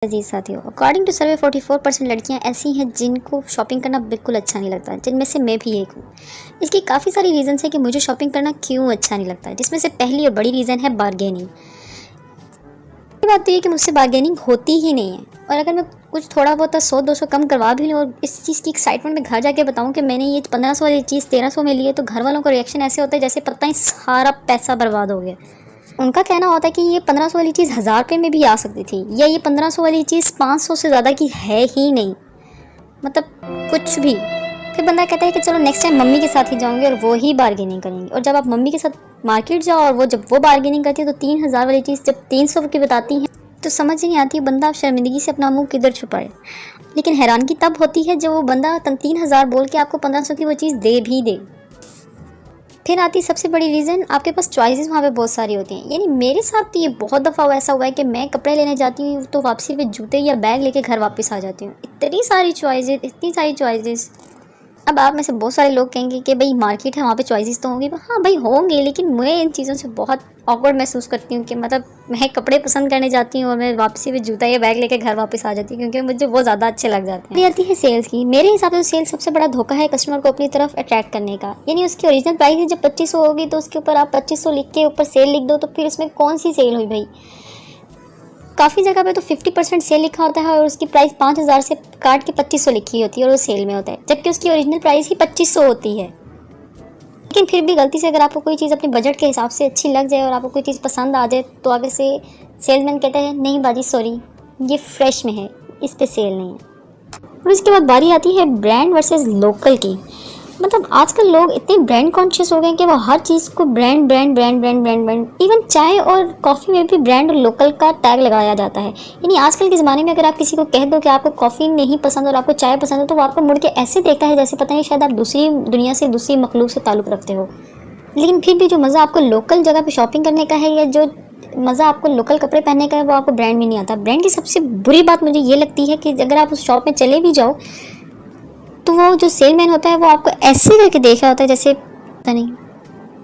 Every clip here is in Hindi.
अजीज साथियों, अकॉर्डिंग टू सर्वे 44% लड़कियां ऐसी हैं जिनको शॉपिंग करना बिल्कुल अच्छा नहीं लगता, जिनमें से मैं भी एक हूँ। इसकी काफ़ी सारी रीज़न्स है कि मुझे शॉपिंग करना क्यों अच्छा नहीं लगता, जिसमें से पहली और बड़ी रीज़न है बार्गेनिंग। ये बात तो ये कि मुझसे बार्गेनिंग होती ही नहीं है, और अगर मैं कुछ थोड़ा बहुत 100-200 कम करवा भी लूँ और इस चीज़ की एक्साइटमेंट में घर जाके बताऊँ कि मैंने ये 1500 वाली चीज़ 1300 में ली है, तो घर वालों का रिएक्शन ऐसे होता है जैसे पता ही सारा पैसा बर्बाद हो गया। उनका कहना होता है कि ये 1500 वाली चीज़ 1000 रुपये में भी आ सकती थी, या ये 1500 वाली चीज़ 500 से ज़्यादा की है ही नहीं, मतलब कुछ भी। फिर बंदा कहता है कि चलो नेक्स्ट टाइम मम्मी के साथ ही जाऊंगी और वो ही बार्गेनिंग करेंगे। और जब आप मम्मी के साथ मार्केट जाओ और जब वो बार्गेनिंग करती है तो 3000 वाली चीज़ जब 300 की बताती हैं तो समझ ही नहीं आती बंदा आप शर्मिंदगी से अपना मुंह किधर छुपाए। लेकिन हैरानगी तब होती है जब वो बंदा 3000 बोल के आपको 1500 की वो चीज़ दे भी दे। फिर आती सबसे बड़ी रीज़न, आपके पास चॉइसेस वहाँ पे बहुत सारी होती हैं। यानी मेरे साथ तो ये बहुत दफ़ा ऐसा हुआ है कि मैं कपड़े लेने जाती हूँ तो वापसी पे जूते या बैग लेके घर वापस आ जाती हूँ। इतनी सारी चॉइसेस। अब आप में से बहुत सारे लोग कहेंगे कि भाई मार्केट है, वहाँ पे चॉइसेस तो होंगी। हाँ भाई होंगे, लेकिन मैं इन चीज़ों से बहुत ऑकवर्ड महसूस करती हूँ कि मतलब मैं कपड़े पसंद करने जाती हूँ और मैं वापसी में जूता या बैग लेके घर वापस आ जाती हूँ, क्योंकि मुझे वो ज़्यादा अच्छे लग जाते हैं। आती है सेल्स की। मेरे हिसाब से सेल्स सबसे बड़ा धोखा है कस्टमर को अपनी तरफ अट्रैक्ट करने का। यानी उसकी ओरिजिनल प्राइस जब 2500 होगी तो उसके ऊपर आप 2500 लिख के ऊपर सेल लिख दो, तो फिर उसमें कौन सी सेल हुई भाई। काफ़ी जगह पे तो 50% सेल लिखा होता है और उसकी प्राइस 5000 से काट के 2500 लिखी होती है और वो सेल में होता है, जबकि उसकी ओरिजिनल प्राइस ही 2500 होती है। लेकिन फिर भी गलती से अगर आपको कोई चीज़ अपने बजट के हिसाब से अच्छी लग जाए और आपको कोई चीज़ पसंद आ जाए तो आगे से सेल्समैन कहता है नहीं बाजी सॉरी, ये फ्रेश में है, इस पर सेल नहीं है। और इसके बाद बारी आती है ब्रांड वर्सेस लोकल की। मतलब आजकल लोग इतने ब्रांड कॉन्शियस हो गए हैं कि वो हर चीज़ को ब्रांड। इवन चाय और कॉफ़ी में भी ब्रांड और लोकल का टैग लगाया जाता है। यानी आजकल के ज़माने में अगर आप किसी को कह दो कि आपको कॉफ़ी नहीं पसंद और आपको चाय पसंद है, तो वो आपको मुड़ के ऐसे देखता है जैसे पता नहीं शायद आप दूसरी दुनिया से, दूसरी मखलूक से ताल्लुक़ रखते हो। लेकिन फिर भी जो मज़ा आपको लोकल जगह पर शॉपिंग करने का है, या जो मज़ा आपको लोकल कपड़े पहनने का है, वो आपको ब्रांड में नहीं आता। ब्रांड की सबसे बुरी बात मुझे ये लगती है कि अगर आप उस शॉप में चले भी जाओ तो वो जो सेलमैन होता है वो आपको ऐसे करके देख रहा होता है जैसे पता नहीं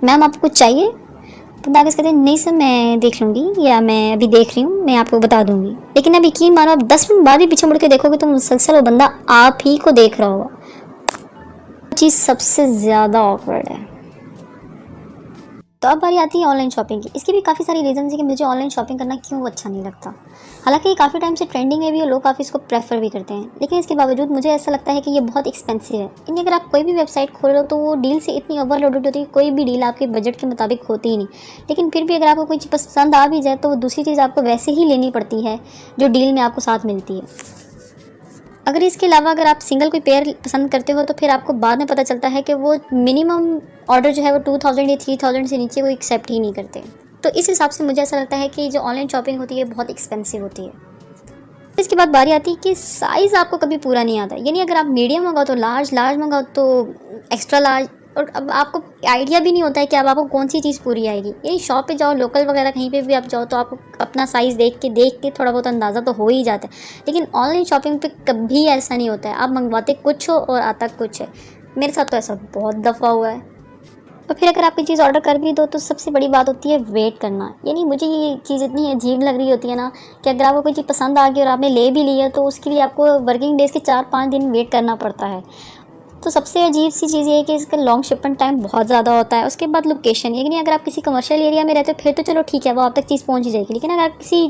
मैम आपको कुछ चाहिए, तो आगे कहते हैं नहीं सर मैं देख लूँगी, या मैं अभी देख रही हूँ, मैं आपको बता दूँगी। लेकिन अब यकीन मानो आप 10 मिनट बाद भी पीछे मुड़ के देखोगे तो मुसलसल वो बंदा आप ही को देख रहा होगा। चीज़ सबसे ज़्यादा ऑकवर्ड है। तो अब बारी आती है ऑनलाइन शॉपिंग की। इसकी भी काफ़ी सारी रीज़न्स है कि मुझे ऑनलाइन शॉपिंग करना क्यों अच्छा नहीं लगता। हालांकि ये काफ़ी टाइम से ट्रेंडिंग है भी और लोग काफ़ी इसको प्रेफर भी करते हैं, लेकिन इसके बावजूद मुझे ऐसा लगता है कि ये बहुत एक्सपेंसिव है। यानी अगर आप कोई भी वेबसाइट खोलो तो वो डील से इतनी ओवरलोडेड होती है, कोई भी डील आपके बजट के मुताबिक होती ही नहीं। लेकिन फिर भी अगर आपको कोई चीज़ पसंद आ भी जाए तो वो दूसरी चीज़ आपको वैसे ही लेनी पड़ती है जो डील में आपको साथ मिलती है। अगर इसके अलावा अगर आप सिंगल कोई पेयर पसंद करते हो तो फिर आपको बाद में पता चलता है कि वो मिनिमम ऑर्डर जो है वो 2000 या 3000 से नीचे वो एक्सेप्ट ही नहीं करते। तो इस हिसाब से मुझे ऐसा लगता है कि जो ऑनलाइन शॉपिंग होती है बहुत एक्सपेंसिव होती है। इसके बाद बारी आती है कि साइज़ आपको कभी पूरा नहीं आता। यानी अगर आप मीडियम मंगाओ तो लार्ज मंगाओ तो एक्स्ट्रा लार्ज, और अब आपको आइडिया भी नहीं होता है कि अब आपको कौन सी चीज़ पूरी आएगी। यही शॉप पे जाओ, लोकल वगैरह कहीं पे भी आप जाओ तो आपको अपना साइज़ देख के थोड़ा बहुत अंदाज़ा तो हो ही जाता है। लेकिन ऑनलाइन शॉपिंग पे कभी ऐसा नहीं होता है, आप मंगवाते कुछ हो और आता कुछ है। मेरे साथ तो ऐसा बहुत दफ़ा हुआ है। तो फिर अगर आप कोई चीज़ ऑर्डर कर भी दो तो सबसे बड़ी बात होती है वेट करना। यानी मुझे ये चीज़ इतनी अजीब लग रही होती है ना कि अगर आपको कोई चीज़ पसंद आ गई और आपने ले भी ली है तो उसके लिए आपको वर्किंग डेज़ के 4-5 दिन वेट करना पड़ता है। तो सबसे अजीब सी चीज़ ये है कि इसका लॉन्ग शिपमेंट टाइम बहुत ज़्यादा होता है। उसके बाद लोकेशन, यानी अगर आप किसी कमर्शियल एरिया में रहते हो फिर तो चलो ठीक है, वो आप तक चीज़ पहुंच ही जाएगी। लेकिन अगर आप किसी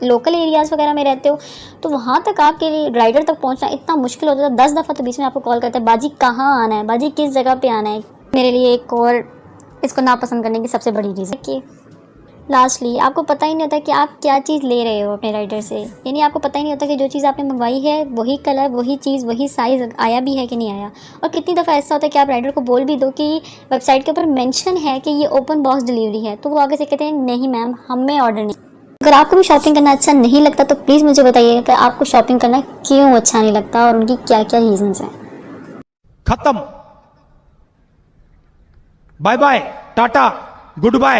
लोकल एरियाज़ वगैरह में रहते हो तो वहाँ तक आपके लिए राइडर तक पहुँचना इतना मुश्किल होता है। 10 दफ़ा तो बीच में आपको कॉल करता है, बाजी कहाँ आना है, बाजी किस जगह पर आना है। मेरे लिए एक और इसको नापसंद करने की सबसे बड़ी रीज़न कि लास्टली आपको पता ही नहीं होता कि आप क्या चीज़ ले रहे हो अपने राइडर से। यानी आपको पता ही नहीं होता कि जो चीज़ आपने मंगवाई है वही कलर, वही चीज़, वही साइज़ आया भी है कि नहीं आया। और कितनी दफ़ा ऐसा होता है कि आप राइडर को बोल भी दो कि वेबसाइट के ऊपर मेंशन है कि ये ओपन बॉक्स डिलीवरी है, तो वो आगे से कहते हैं नहीं मैम हमें ऑर्डर नहीं। अगर आपको भी शॉपिंग करना अच्छा नहीं लगता तो प्लीज़ मुझे बताइए कि आपको शॉपिंग करना क्यों अच्छा नहीं लगता और उनकी क्या क्या रीज़न्स हैं। खत्म, bye bye, tata, good bye.